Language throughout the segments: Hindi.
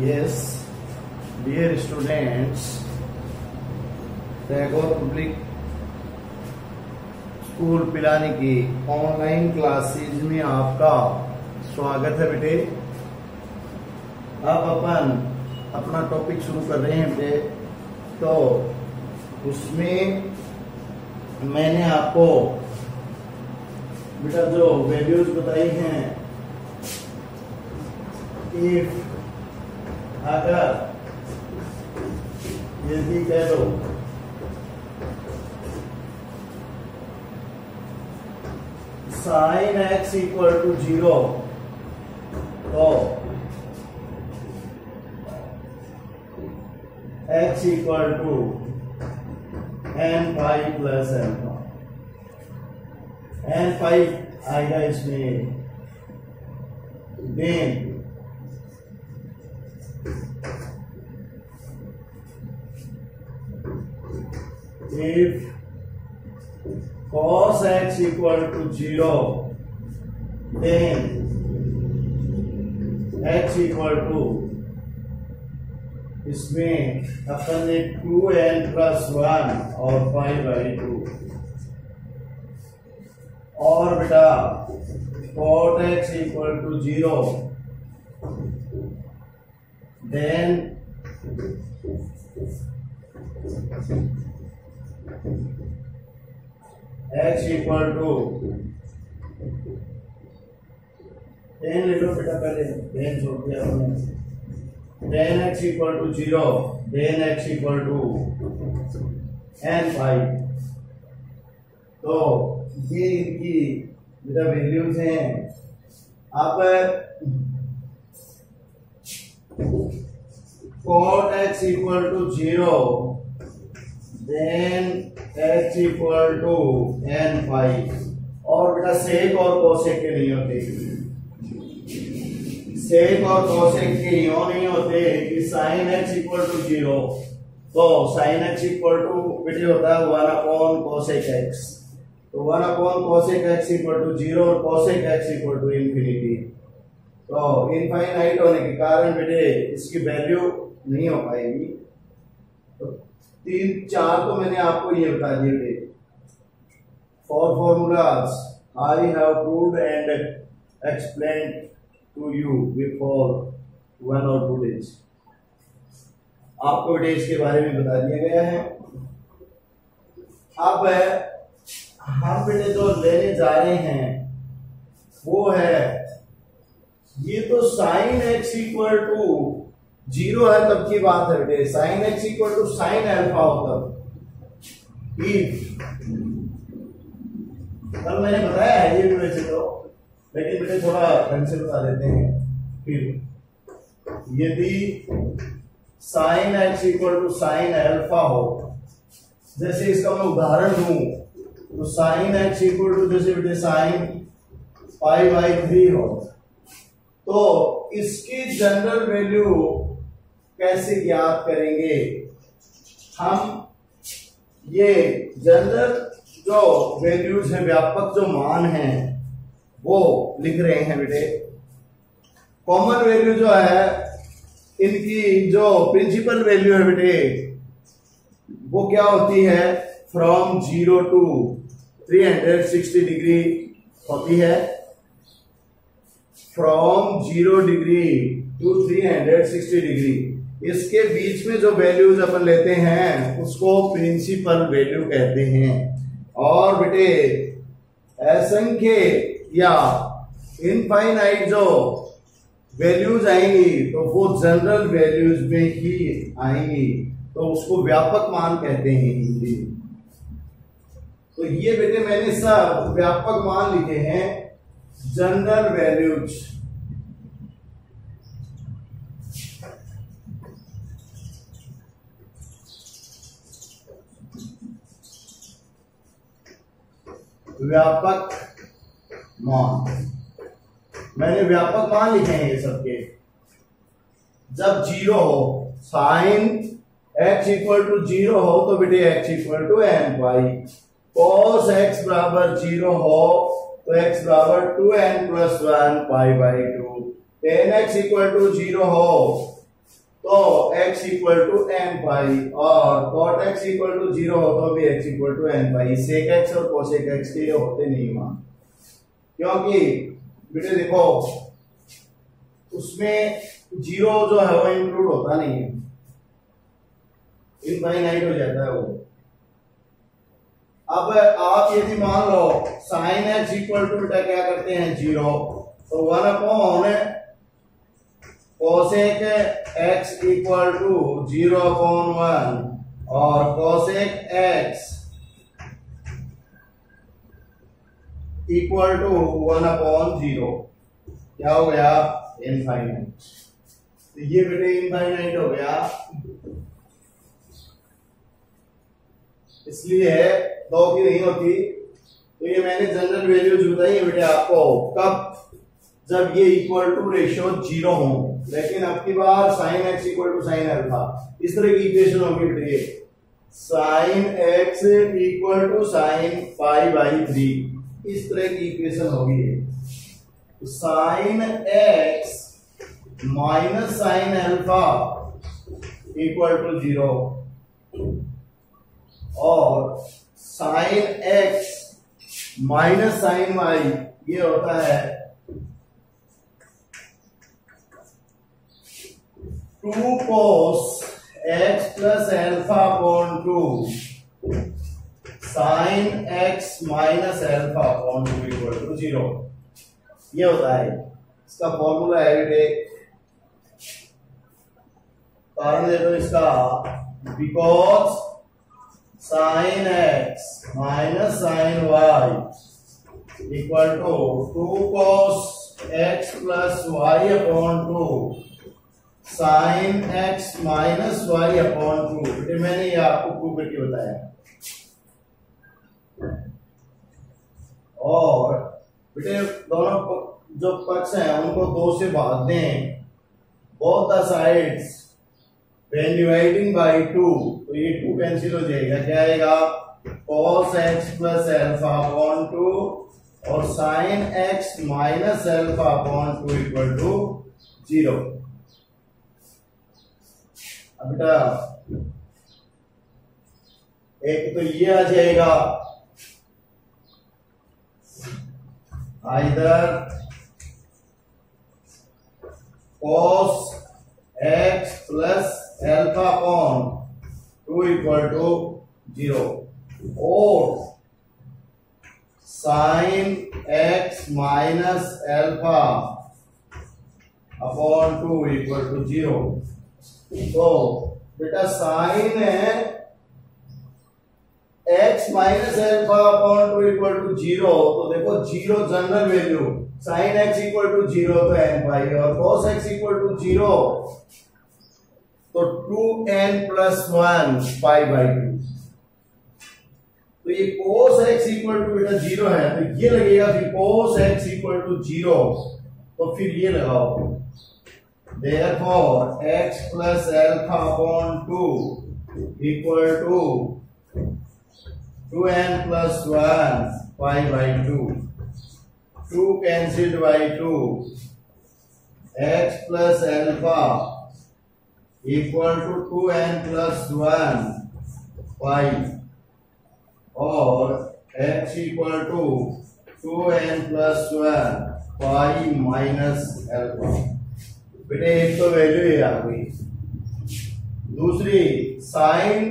Yes, dear students, Tagore public school Pilani की ऑनलाइन क्लासेज में आपका स्वागत है बेटे। अब अपन अपना टॉपिक शुरू कर रहे हैं बेटे। तो उसमें मैंने आपको बेटा जो वैल्यूज बताई हैं, इफ अगर यदि कह दो sin x इक्वल टू 0 तो x equal to n pi plus alpha. n pi आएगा इसमें, then if cos x equal to 0 then x equal to इसमें अपन ने 2n प्लस 1 और 5/2 और बेटा cot x equal to 0 then x equal to ten ले लो बेटा, पहले टेन छोड़ दिया हमने। Ten x equal to 0 then x equal to n pi. तो ये इनकी बेटा वैल्यूज हैं। अब cot x equal to 0 then x equal to n pi. और बेटा सेक और कोसेक के नहीं होते, सेक और कोसेक के यूं नहीं होते कि sin x इक्वल टू 0 तो sin x इक्वल टू बेटे होता है 1 अपॉन कोसेक x। तो 1 upon cosec x equal to 0 और cosec x equal to infinity. तो इनफाइनाइट होने के कारण बेटे इसकी वैल्यू नहीं हो पाएगी। तो 3-4 तो मैंने आपको ये बता दिए थे। For formulas I have proved and explained to you before 1 or 2 days। आपको बेटे इसके बारे में बता दिया गया है। अब हम बेटे जो लेने जा रहे हैं वो है, ये तो sin x इक्वल टू 0 है तब की बात है बेटे। sin x equal to sin alpha हो तब। कल मैंने बताया है ये भी वैसे तो, लेकिन बेटे थोड़ा ढंग से बता देते हैं। फिर यदि sin x equal to sin alpha हो, जैसे इसका मैं उदाहरण दूं तो sin x इक्वल टू जैसे बेटे sin π/3 हो, तो इसकी जनरल वैल्यू कैसे ज्ञात करेंगे हम? ये जनरल जो वैल्यूज है, व्यापक जो मान है वो लिख रहे हैं बेटे। कॉमन वैल्यू जो है इनकी, जो प्रिंसिपल वैल्यू है बेटे वो क्या होती है? फ्रॉम 0 टू 360 डिग्री होती है। फ्रॉम 0 डिग्री टू 360 डिग्री, इसके बीच में जो वैल्यूज अपन लेते हैं उसको प्रिंसिपल वैल्यू कहते हैं। और बेटे असंख्य या इनफाइनाइट जो वैल्यूज आएंगी तो वो जनरल वैल्यूज में ही आएंगी, तो उसको व्यापक मान कहते हैं हिंदी। तो ये बेटे मैंने सब व्यापक मान लिखे हैं, जनरल वैल्यूज। व्यापक मान मैंने व्यापक मान लिखे हैं ये सबके। जब 0 हो, sin x इक्वल टू 0 हो तो बेटे x equal to n pi. cos x बराबर 0 हो तो x बराबर 2n plus 1 pi. tan x equal to 0 हो तो x equal to n pi और cot x इक्वल टू 0 हो तो भी x equal to n pi. sec x और cosec x के ये होते नहीं मान, क्योंकि बेटे देखो उसमें 0 जो है वो इंक्लूड होता नहीं है, इनफाइनाइट हो जाता है वो। अब आप यदि मान लो sin x इक्वल टू बेटा क्या करते हैं 0, तो 1 upon cosec x equal to 0 upon 1 और cosec x equal to 1 upon 0, क्या हो गया इनफाइनाइट। तो ये बेटे इनफाइनाइट हो गया, इसलिए 2 की नहीं होती। तो ये मैंने जनरल वैल्यूज बताई है बेटे आपको, कब जब ये इक्वल टू रेशियो 0 हो। लेकिन अब की बार sin x equal to sin alpha, इस तरह की इक्वेशन होगी बेटे, sin x equal to sin pi by 3, इस तरह की इक्वेशन होगी। तो sin x minus sin alpha equal to 0 और sin x minus sin y ये होता है 2 cos x plus alpha upon 2 sin x minus alpha upon 2 equal to 0, ये होता है। इसका फॉर्मूला है बेटे, कारण दे दो इसका, because sin x minus sin y equal to 2 cos x plus y upon 2 sin x minus y upon 2। बेटे मैंने ये आपको प्रूव करके बताया। और बेटे दोनों जो पक्ष हैं उनको 2 से भाग दें, both the sides when dividing by 2, तो ये 2 कैंसिल हो जाएगा, क्या आएगा cos x plus alpha upon 2 और sin x minus alpha upon 2 equal to 0। अब बेटा एक तो ये आ जाएगा, either cos x plus alpha upon 2 equal to 0 और sin x minus alpha upon 2 equal to 0। तो बेटा sin x minus alpha upon 2 equal to 0, तो देखो 0 general value, sin x equal to 0 तो n पाई और cos x इक्वल टू 0 तो 2n प्लस 1 पाई बाई 2। तो ये cos x इक्वल टू बेटा 0 है, तो ये लगेगा फिर cos x इक्वल टू 0, तो फिर ये लगाओ, therefore x plus alpha upon 2 equal to 2n plus 1 pi by 2, 2 cancelled by 2, x plus alpha equal to 2n plus 1 pi और x equal to 2n plus 1 pi minus alpha। बेटे एक तो वैल्यू है आ गई, दूसरी sin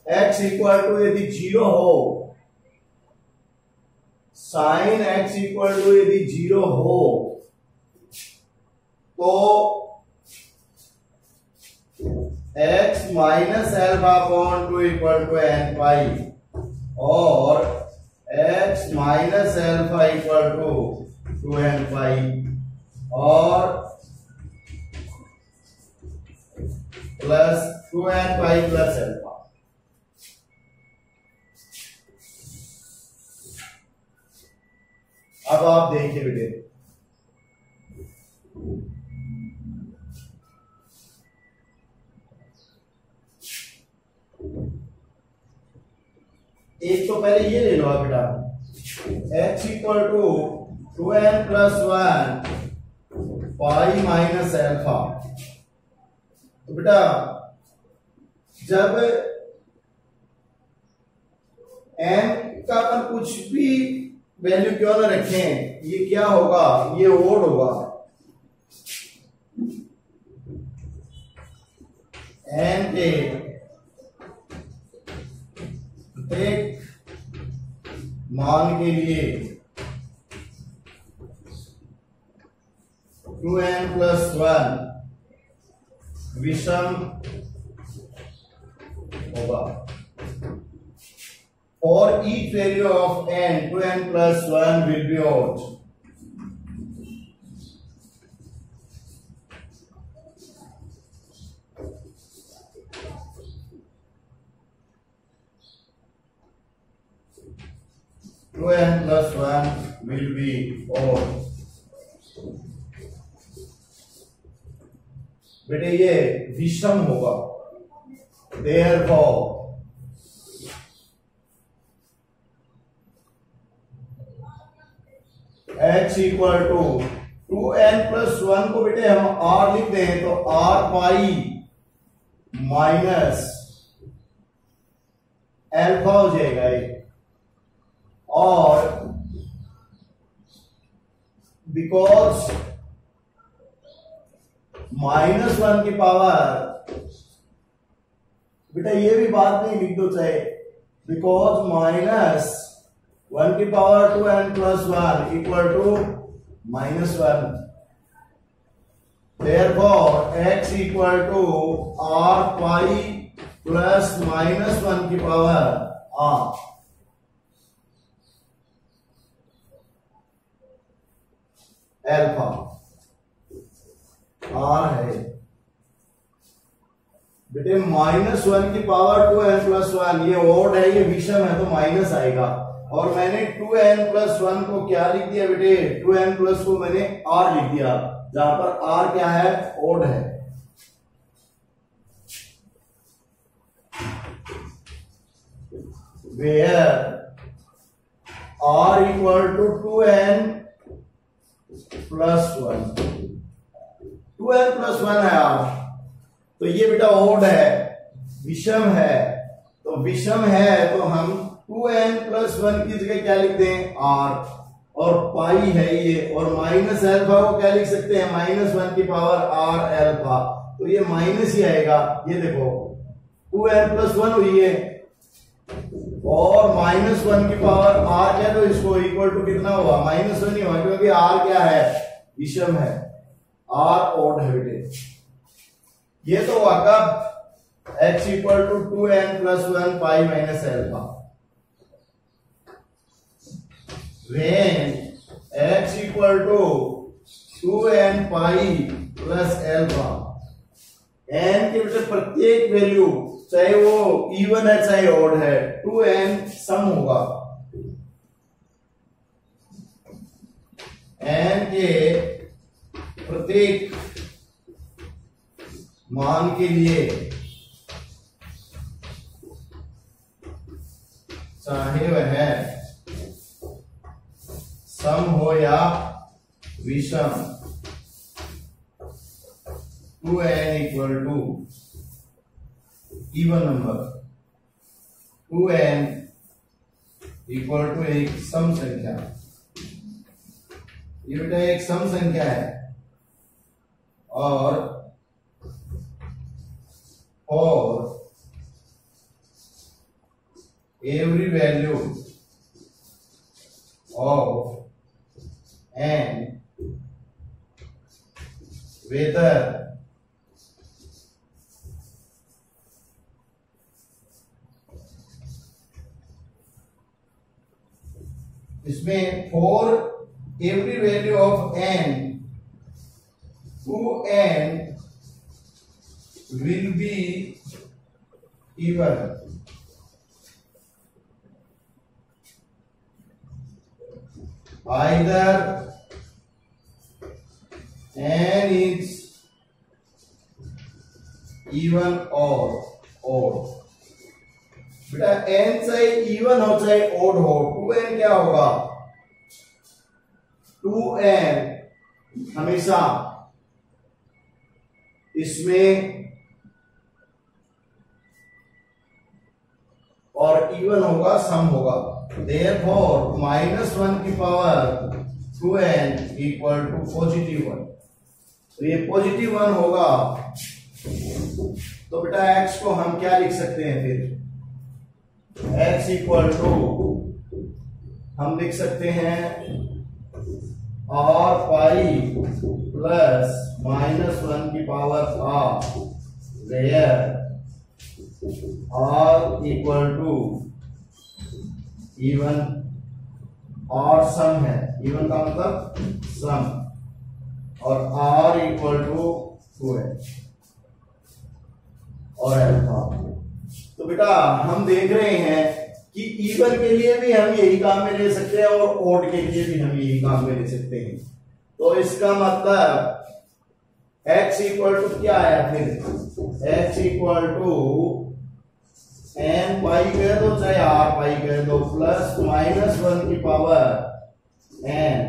x इक्वल टू यदि 0 हो, sin x इक्वल टू यदि 0 हो तो x minus alpha upon 2 equal to n pi और x minus alpha equal to 2n pi और plus 2n pi plus alpha. अब आप देखिए बेटे, एक तो पहले ये ले लो आप बेटा, x equal to 2n plus 1 pi minus alpha तो बेटा जब n का अपन कुछ भी वैल्यू क्यों ना रखें, ये क्या होगा, ये ओड होगा। n के प्रत्येक मान के लिए 2n+1 विषम होगा। For each value of n, 2n+1 will be odd. Two n plus 1 will be odd. बेटे ये विषम होगा। Therefore h equal to 2n+1 को बेटे हम r लिख दें तो r पाई माइनस अल्फा हो जाएगा ये, और बिकॉज -1 की पावर, बेटा ये भी बात नहीं लिख दो चाहे, बिकॉज -1 की power 2n+1 equal to -1, therefore x equal to r pi plus -1 की पावर r। अल्फा r है बेटे, -1 की पावर 2n+1, ये ओड है, ये विषम है तो माइनस आएगा। और मैंने 2n+1 को क्या लिख दिया बेटे, 2n+ को मैंने r लिख दिया, जहां पर r क्या है, ओड है। Where r equal to 2n+1, 2n+1 है r, तो ये बेटा ओड है, विषम है, तो विषम है तो हम 2n+1 की जगह क्या लिखते हैं, r, और पाई है ये, और माइनस अल्फा को क्या लिख सकते हैं, -1 की पावर r अल्फा, तो ये माइनस ही आएगा। ये देखो 2n+1 हुई है और -1 की पावर r क्या, तो इसको इक्वल टू कितना हुआ, -1 ही हुआ, क्योंकि r क्या है, विषम है, r ओड है बेटे। ये तो हुआ कब, x equal to 2n+1 pi minus alpha. When x equal to 2n pi plus alpha, n के बेटे प्रत्येक वैल्यू, चाहे वो इवन है चाहे ऑड है, 2n सम होगा। n के प्रत्येक मान के लिए, चाहे वह सम हो या विषम, 2n equal to even number, 2n equal to एक सम संख्या, ये बेटा एक सम संख्या है, और every value of n, whether इसमें for every value of n, 2n will be even, either n is even or odd। बेटा n चाहे इवन हो चाहे ओड हो, 2n क्या होगा, 2n हमेशा इसमें और इवन होगा, सम होगा। देयरफॉर -1 की पावर 2n इक्वल टू +1। तो ये +1 होगा। तो बेटा x को हम क्या लिख सकते हैं फिर? x इक्वल टू हम लिख सकते हैं r पाई प्लस -1 की power r, where r equal to even और सम है, इवन का मतलब सम, और r इक्वल टू 2 है और अल्फा। तो बेटा हम देख रहे हैं कि इवन के लिए भी हम यही काम में ले सकते हैं और ओड के लिए भी हम यही काम में ले सकते हैं। तो इसका मतलब x इक्वल टू क्या आया फिर? x इक्वल टू n पाई कह दो चाहे r पाई कह दो प्लस -1 की पावर n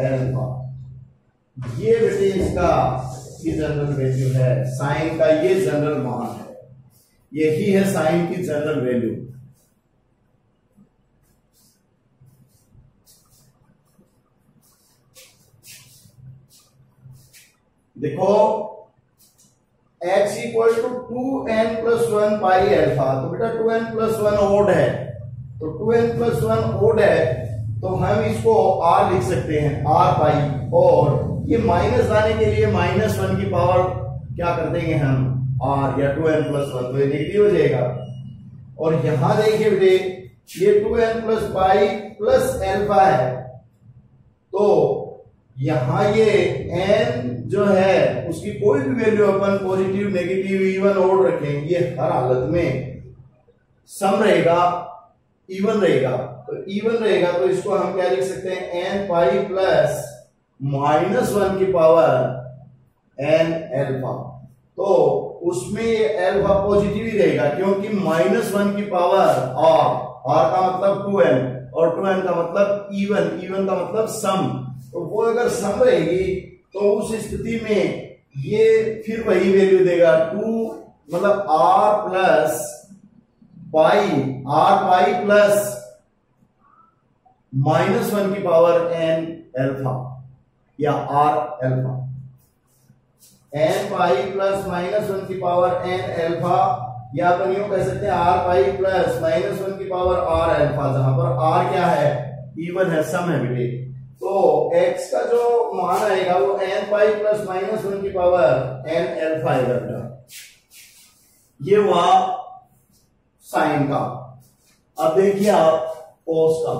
अल्फा। ये बेटे इसका जनरल वैल्यू है, साइन का ये जनरल मान है, यही है साइन की जनरल वैल्यू। देखो x equal to 2n plus 1 pi alpha. तो बेटा 2n प्लस 1 ओड है, तो 2n प्लस 1 ओड है, तो हम इसको r लिख सकते हैं, r पाई, और ये माइनस लाने के लिए -1 की पावर क्या कर देंगे हम, r या 2n प्लस 1, तो ये नेगेटिव हो जाएगा। और यहां देखिए बेटे ये 2n plus pi plus alpha है, तो यहां ये n जो है उसकी कोई भी वैल्यू अपन पॉजिटिव, नेगेटिव, इवन, ओड रखें, ये हर हालत में सम रहेगा, इवन रहेगा। तो इवन रहेगा तो इसको हम क्या लिख सकते हैं, n पाई प्लस -1 की पावर n अल्फा। तो उसमें ये अल्फा पॉजिटिव ही रहेगा, क्योंकि -1 की पावर r का मतलब 2n और 2n का मतलब इवन, इवन का मतलब सम। तो वो अगर सम रहेगी तो उस स्थिति में ये फिर वही वैल्यू देगा, 2 मतलब r plus pi, r pi plus -1 की पावर n अल्फा या r alpha, n pi plus -1 की पावर n अल्फा, या अपन यूं कह सकते हैं r पाई प्लस -1 की पावर r अल्फा, जहां पर r क्या है, इवन है, सम है बेटे। तो x का जो मान आएगा वो n पाई प्लस -1 की पावर n अल्फा आएगा बेटा। ये हुआ साइन का। अब देखिए आप कोस का।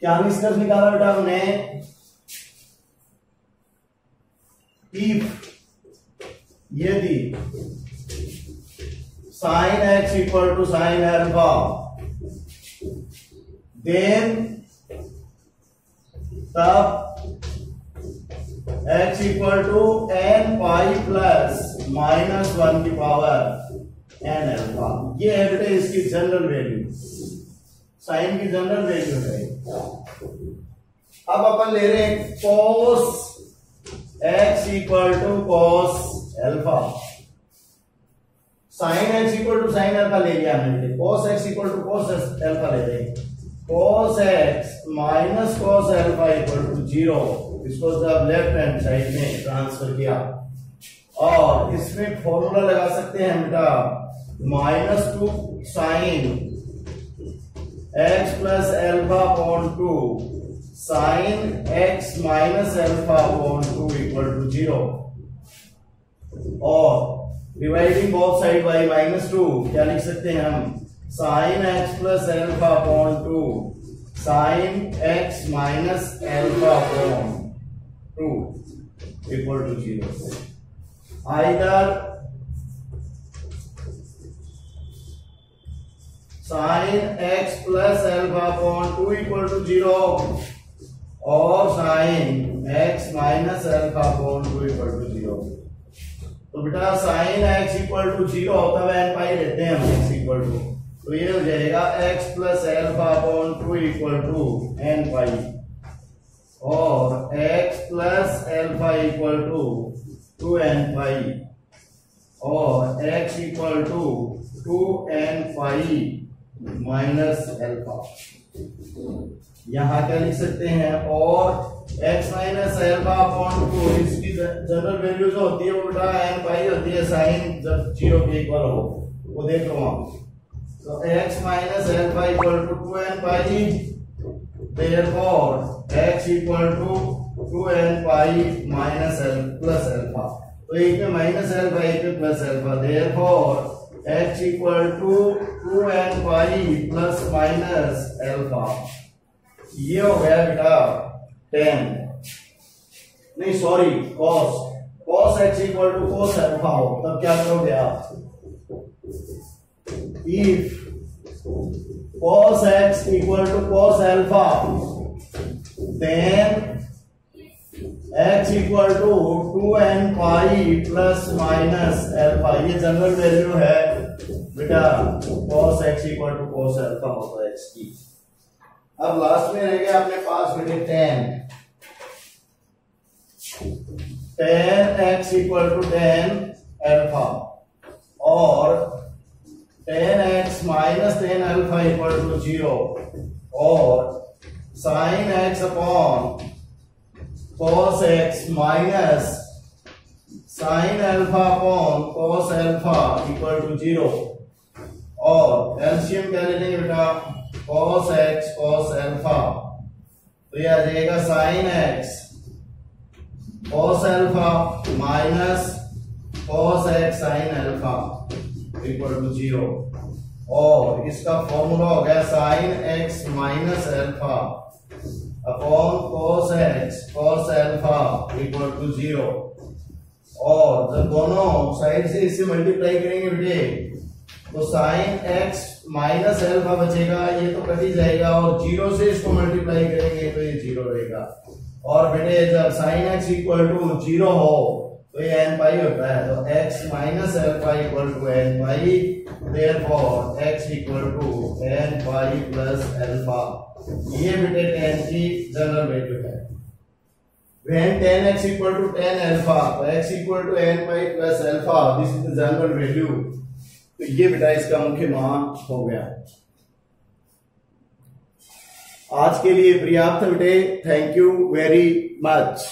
क्या निष्कर्ष निकाला बेटा हमने? इफ यदि sine x equal to sine alpha, then तब x equal to n pi plus -1 की पावर n अल्फा। ये है बेटे इसकी जनरल वैल्यू, साइन की जनरल वैल्यू है। अब अपन ले रहे हैं cos x equal to cos alpha. Sine x equal to sine alpha ले लिया हमने, cos x equal to cos alpha ले रहे हैं। cos x minus cos alpha equal to 0, इसको जब लेफ्ट हैंड साइड में ट्रांसफर किया, और इसमें फॉर्मूला लगा सकते हैं बेटा, -2 sine x plus alpha upon 2 sine x minus alpha upon 2 equal to 0, और डिवाइडिंग बोथ साइड बाय -2 क्या लिख सकते हैं हम, sine x plus alpha upon 2 sine x minus alpha upon 2 equal to 0। Either sine x plus alpha upon 2 equal to 0 और sine x minus alpha upon 2 equal to 0। तो बेटा साइन एक्स इक्वल टू 0 होता है एन पाई लेते हैं हम एक्स इक्वल टू, तो ये हो जाएगा x plus alpha upon 2 equal to n pi, और x plus alpha equal to 2 n pi, और x equal to 2 n pi minus alpha. यहां क्या लिख सकते हैं, और x माइनस एल्फा अपॉन 2, इसकी जनरल वैल्यू जो होती है वो बेटा एन पाई होती है साइन जब 0 के इक्वल हो, वो देख लो आप। तो x minus alpha equal to 2 n pi, therefore x equal to 2 n pi minus plus alpha, तो एक में माइनस एल्फा एक में plus alpha, therefore x equal to 2 n pi plus minus alpha. ये हो गया बेटा 10, नहीं sorry cos x equal to cos alpha हो, तब क्या करोगे आप, if cos x equal to cos alpha then x equal to 2n pi plus minus alpha, ये जनरल वैल्यू है बेटा cos x equal to cos alpha होता है x की। अब लास्ट में रह गया अपने पास बेटे tan x equal to tan alpha, और tan x minus tan alpha equal to 0, और sin x upon cos x minus sin alpha upon cos alpha equal to 0, और एलसीएम क्या ले लेंगे बेटा cos x cos एल्फा, तो ये आ जाएगा sin x cos alpha minus cos x sin alpha equal to 0, और इसका फॉर्मूला हो गया sin x minus alpha upon cos x cos alpha equal to 0, और जब दोनों साइड से इसे मल्टीप्लाई करेंगे बेटे तो sin x माइनस एल्फा बचेगा, ये तो कट ही जाएगा, और 0 से इसको मल्टीप्लाई करेंगे तो ये 0 रहेगा, और बेटे जब sin x इक्वल टू 0 हो तो ये n पाई होता है, तो x minus alpha equal to n pi, therefore x equal to n pi plus alpha. ये बेटे tan की जनरल वैल्यू है। When tan x equal to tan alpha, तो x equal to n pi plus alpha, this is the general value. तो ये बेटा इसका मुख्य मान हो गया। आज के लिए पर्याप्त बेटे, थैंक यू वेरी मच।